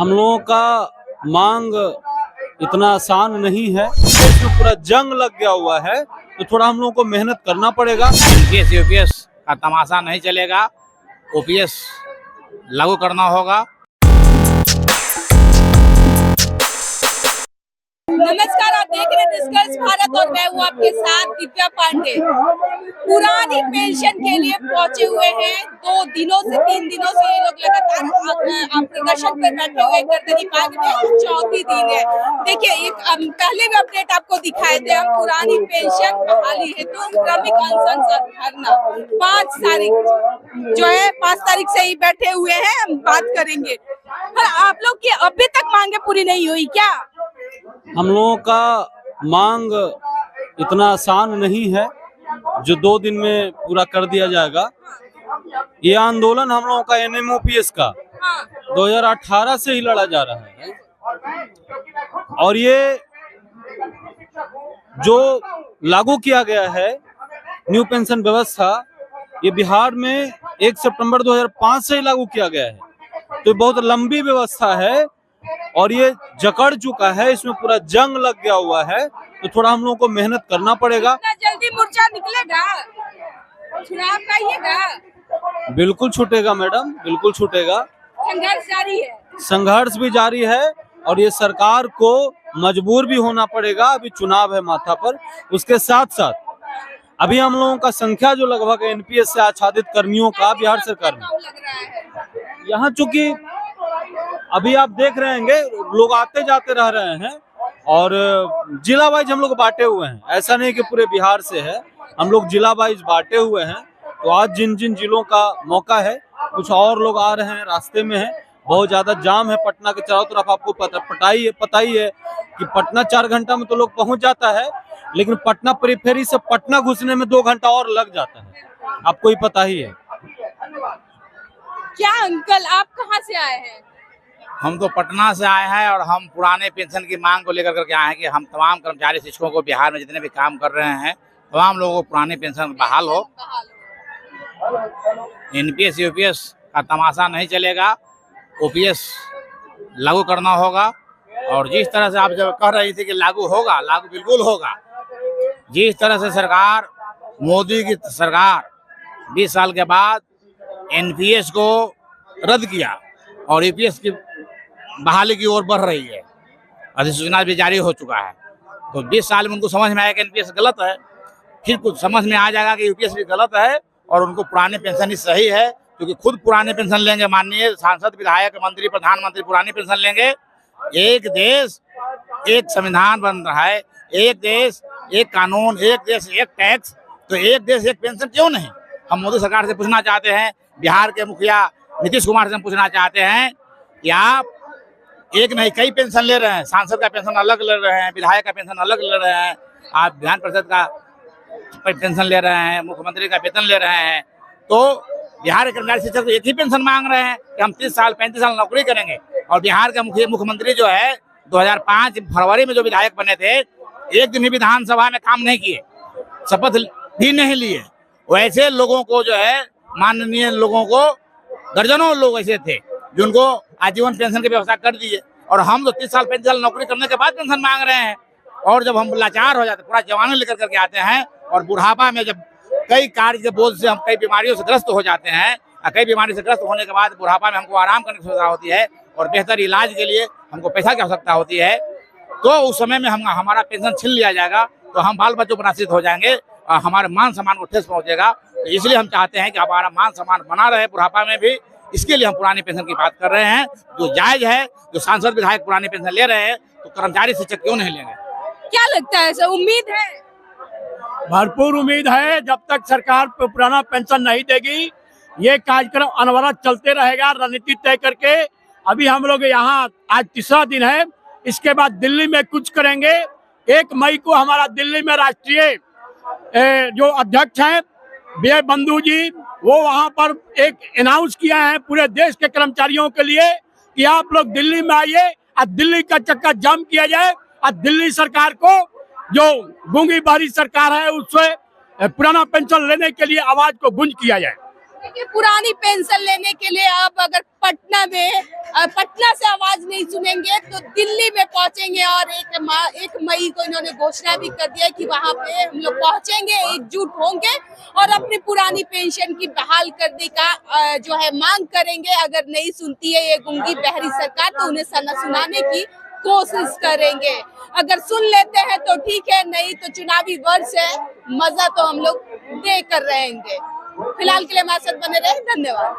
हम लोगों का मांग इतना आसान नहीं है, इसमें पूरा जंग लग गया हुआ है, तो थोड़ा हम लोगों को मेहनत करना पड़ेगा। एनपीएस यूपीएस का तमाशा नहीं चलेगा, ओपीएस लागू करना होगा। नमस्कार, आप देख रहे हैं डिस्कस भारत और मैं हूँ आपके साथ दिव्या पांडे। पुरानी पेंशन के लिए पहुंचे हुए हैं 2 दिनों से 3 दिनों से ये लोग लगातार प्रदर्शन पर बैठे हुए गर्दनी बाग में। चौथी दिन है। देखिए, एक पहले भी अपडेट आपको दिखाए थे हम, पुरानी पेंशन बहाली हेतु क्रमिक अनशन धरना 5 तारीख जो है 5 तारीख से ही बैठे हुए हैं। हम बात करेंगे, पर आप लोग की अभी तक मांगे पूरी नहीं हुई क्या? हम लोगों का मांग इतना आसान नहीं है जो 2 दिन में पूरा कर दिया जाएगा। ये आंदोलन हम लोगों का एनएमओपीएस का 2018 से ही लड़ा जा रहा है, और ये जो लागू किया गया है न्यू पेंशन व्यवस्था, ये बिहार में 1 सितंबर 2005 से ही लागू किया गया है। तो बहुत लंबी व्यवस्था है और ये जकड़ चुका है, इसमें पूरा जंग लग गया हुआ है, तो थोड़ा हम लोगों को मेहनत करना पड़ेगा। इतना जल्दी मोर्चा निकलेगा? चुनाव लाइएगा? बिल्कुल छूटेगा मैडम, बिल्कुल छूटेगा। संघर्ष जारी है। संघर्ष भी जारी है और ये सरकार को मजबूर भी होना पड़ेगा। अभी चुनाव है माथा पर, उसके साथ साथ अभी हम लोगों का संख्या जो लगभग एनपीएस से आच्छादित कर्मियों का बिहार सरकार में लग रहा है यहाँ, चूंकि अभी आप देख रहे होंगे लोग आते जाते रह रहे हैं और जिला वाइज हम लोग बांटे हुए हैं। ऐसा नहीं कि पूरे बिहार से है, हम लोग जिला वाइज बांटे हुए हैं। तो आज जिन जिन जिलों का मौका है, कुछ और लोग आ रहे हैं, रास्ते में है, बहुत ज्यादा जाम है पटना के चारों तरफ। आपको पता ही है कि पटना 4 घंटा में तो लोग पहुंच जाता है, लेकिन पटना परिफेरी से पटना घुसने में 2 घंटा और लग जाता है, आपको ही पता ही है। क्या अंकल, आप कहाँ से आए हैं? हम तो पटना से आए हैं और हम पुराने पेंशन की मांग को लेकर के आए हैं कि हम तमाम कर्मचारी शिक्षकों को बिहार में जितने भी काम कर रहे हैं तमाम लोगों को पुरानी पेंशन बहाल हो। एनपीएस यूपीएस का तमाशा नहीं चलेगा, ओपीएस लागू करना होगा। और जिस तरह से आप जब कह रही थी कि लागू होगा, लागू बिल्कुल होगा। जिस तरह से सरकार, मोदी की सरकार 20 साल के बाद एनपीएस को रद्द किया और यूपीएस की बहाली की ओर बढ़ रही है, अधिसूचना भी जारी हो चुका है। तो 20 साल में उनको समझ में आया कि एनपीएस गलत है, फिर कुछ समझ में आ जाएगा कि यूपीएस भी गलत है और उनको पुराने पेंशन ही सही है, क्योंकि खुद पुराने पेंशन लेंगे। माननीय सांसद, विधायक, मंत्री, प्रधानमंत्री पुरानी पेंशन लेंगे। एक देश एक संविधान बन रहा है, एक देश एक कानून, एक देश एक टैक्स, तो एक देश एक पेंशन क्यों नहीं? हम मोदी सरकार से पूछना चाहते हैं, बिहार के मुखिया नीतीश कुमार से हम पूछना चाहते हैं कि आप एक नहीं कई पेंशन ले रहे हैं। सांसद का पेंशन अलग ले रहे हैं, विधायक का पेंशन अलग ले रहे हैं, आप विधान परिषद का पेंशन ले रहे हैं, मुख्यमंत्री का वेतन ले रहे हैं। तो बिहार के कर्मचारी शिक्षक एक ही पेंशन मांग रहे हैं कि हम 30 साल 35 साल नौकरी करेंगे। और बिहार का मुख्यमंत्री जो है 2005 फरवरी में जो विधायक बने थे, एक दिन भी विधानसभा में काम नहीं किए, शपथ भी नहीं लिए। वैसे लोगों को जो है, माननीय लोगों को, दर्जनों लोग ऐसे थे जिनको आजीवन पेंशन की व्यवस्था कर दी है। और हम तो 30 साल 35 साल नौकरी करने के बाद पेंशन मांग रहे हैं। और जब हम लाचार हो जाते, पूरा जवानी लेकर करके आते हैं और बुढ़ापा में जब कई कार्य के बोझ से हम कई बीमारियों से ग्रस्त हो जाते हैं, कई बीमारी से ग्रस्त होने के बाद बुढ़ापा में हमको आराम करने की सुविधा होती है और बेहतर इलाज के लिए हमको पैसा की आवश्यकता होती है, तो उस समय में हमारा पेंशन छीन लिया जाएगा, तो हम बाल बच्चों पर आश्रित हो जाएंगे और हमारे मान सम्मान को ठेस पहुंचेगा। तो इसलिए हम चाहते हैं कि हमारा मान सम्मान बना रहे बुढ़ापा में भी। इसके लिए हम पुरानी पेंशन की बात कर रहे हैं, जो जायज है। जो सांसद विधायक पुरानी पेंशन ले रहे हैं, तो कर्मचारी शिक्षक क्यों नहीं लेंगे? क्या लगता है सर, उम्मीद है? भरपूर उम्मीद है। जब तक सरकार पुराना पेंशन नहीं देगी, ये कार्यक्रम अनवरत चलते रहेगा, रणनीति तय करके। अभी हम लोग यहाँ आज 3रा दिन है, इसके बाद दिल्ली में कुछ करेंगे। 1 मई को हमारा दिल्ली में राष्ट्रीय जो अध्यक्ष हैं विजय बंधु जी, वो वहाँ पर एक अनाउंस किया है पूरे देश के कर्मचारियों के लिए कि आप लोग दिल्ली में आइए और दिल्ली का चक्का जाम किया जाए और दिल्ली सरकार को, जो गूंगी बहरी सरकार है, उससे पुराना पेंशन लेने के लिए आवाज को गूंज किया जाए। देखिए, पुरानी पेंशन लेने के लिए अब अगर पटना से आवाज नहीं सुनेंगे तो दिल्ली में पहुंचेंगे, और 1 मई को इन्होंने घोषणा भी कर दिया कि वहां पे हम लोग पहुंचेंगे, एकजुट होंगे और अपनी पुरानी पेंशन की बहाल करने का जो है मांग करेंगे। अगर नहीं सुनती है ये गूंगी बहरी सरकार तो उन्हें सुनाने की कोशिश करेंगे। अगर सुन लेते हैं तो ठीक है, नहीं तो चुनावी वर्ष है, मजा तो हम लोग दे कर रहेंगे। फिलहाल के लिए हमारे साथ बने रहे, धन्यवाद।